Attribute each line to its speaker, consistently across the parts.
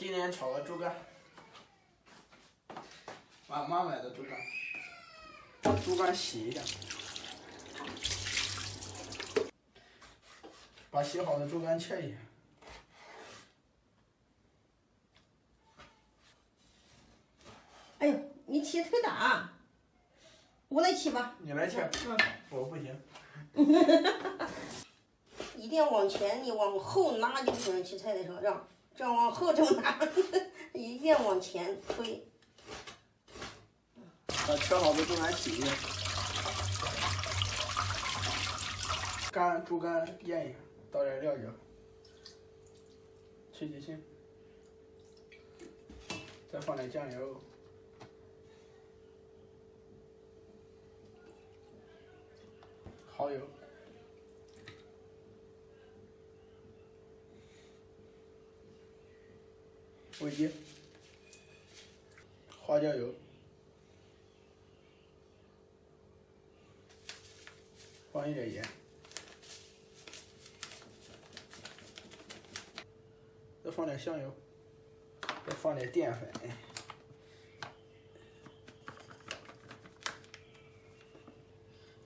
Speaker 1: 今天炒个猪肝，俺妈买的猪肝，猪肝洗一下，把洗好的猪肝切一下。
Speaker 2: 哎呦，你切忒大，我来切吧。
Speaker 1: 你来切，我不行。
Speaker 2: 一定要往前，你往后拉就不行。切菜的时候，这样往后这么拿，一定要往前推。
Speaker 1: 把切好的猪肝洗一下，猪肝腌一下，倒点料酒，去腥，再放点酱油，蚝油。味精、花椒油、放一点盐，再放点香油，再放点淀粉，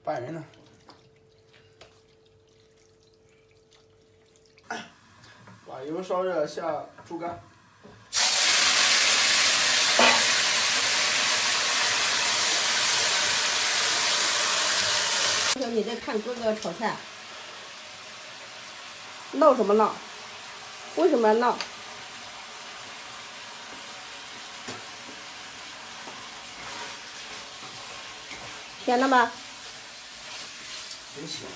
Speaker 1: 拌匀了，把油烧热，下猪肝。
Speaker 2: 你在看哥哥炒菜，闹什么闹？为什么要闹？甜了吗？
Speaker 1: 真香。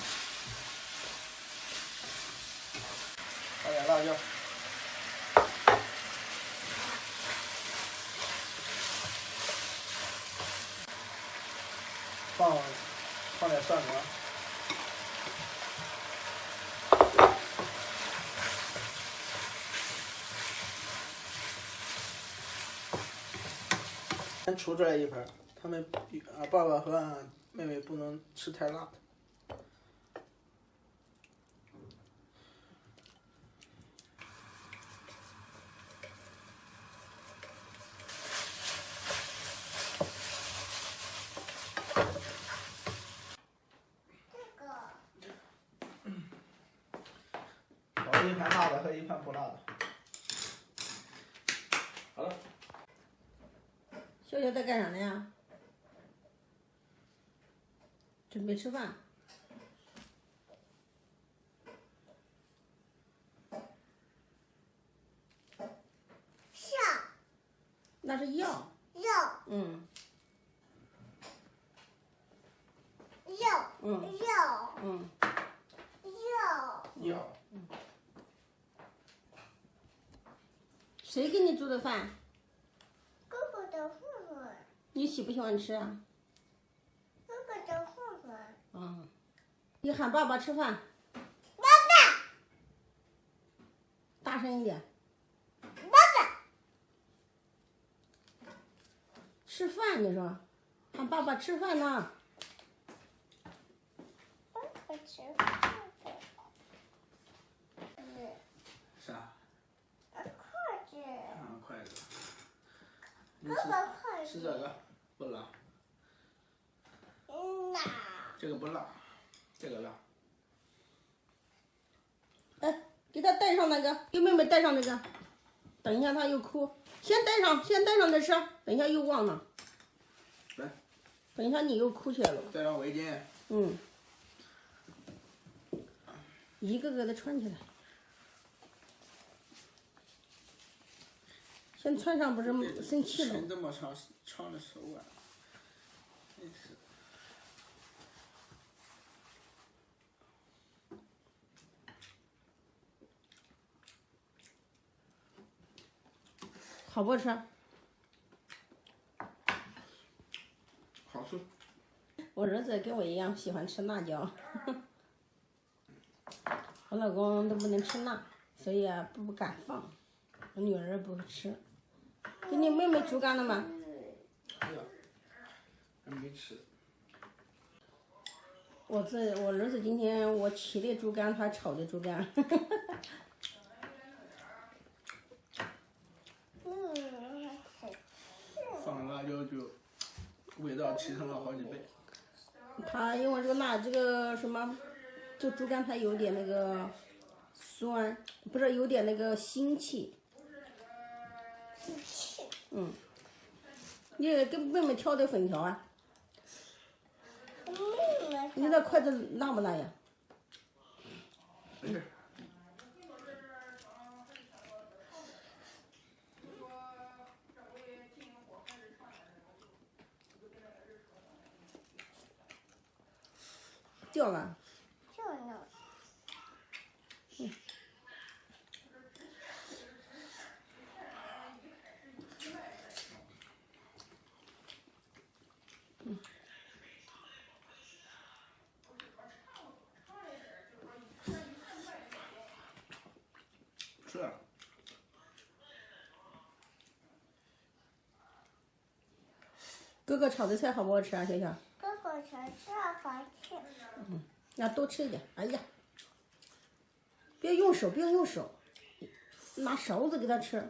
Speaker 1: 放点辣椒，放点蒜苗，先盛出来一盘。他们爸爸和俺妹妹不能吃太辣的。搞一盘辣的和一盘不辣的。好了。
Speaker 2: 笑笑在干啥呢呀？准备吃饭。
Speaker 3: 笑。
Speaker 2: 那是药。
Speaker 3: 药。
Speaker 2: 嗯。
Speaker 3: 药。
Speaker 2: 嗯。
Speaker 3: 药。
Speaker 2: 嗯。
Speaker 3: 药。
Speaker 1: 药。
Speaker 2: 谁给你煮的饭？
Speaker 3: 哥哥的混混。
Speaker 2: 你喜不喜欢吃啊？
Speaker 3: 哥哥的混混。
Speaker 2: 嗯。你喊爸爸吃饭。
Speaker 3: 爸爸。
Speaker 2: 大声一点。
Speaker 3: 爸爸。
Speaker 2: 吃饭，你说，喊爸爸吃饭呢。
Speaker 3: 爸爸吃饭。
Speaker 1: 啥？
Speaker 3: 筷子。
Speaker 1: 筷子。
Speaker 3: 哥哥筷子。
Speaker 1: 吃这个不辣。
Speaker 3: 辣。
Speaker 1: 这个不辣，这个辣。
Speaker 2: 哎，给他带上那个，给妹妹带上那个。等一下他又哭，先带上再吃，等一下又忘了。
Speaker 1: 来。
Speaker 2: 等一下你又哭起来了。
Speaker 1: 带上围巾。
Speaker 2: 嗯。一个个的穿起来。先穿上不是生气了？
Speaker 1: 伸这么长的手腕，真是。
Speaker 2: 好不好吃？
Speaker 1: 好吃。
Speaker 2: 我儿子跟我一样喜欢吃辣椒，我老公都不能吃辣，所以啊不敢放。我女儿不吃。给你妹妹猪肝了吗？
Speaker 1: 哎呀，还没吃。
Speaker 2: 我儿子今天我切的猪肝，他炒的猪肝。
Speaker 1: 就味道提升了好几倍。
Speaker 2: 它因为这个辣，这个什么，这个猪肝它有点那个酸，不是有点那个腥气。嗯，你给妹妹挑的粉条啊？你那筷子辣不辣呀？掉了。
Speaker 3: 就呢。
Speaker 1: 是啊。
Speaker 2: 哥哥炒的菜好不好吃啊，小小？
Speaker 3: 哥哥才吃了好吃。
Speaker 2: 那多吃一点。哎呀，别用手，别用手，拿勺子给他吃。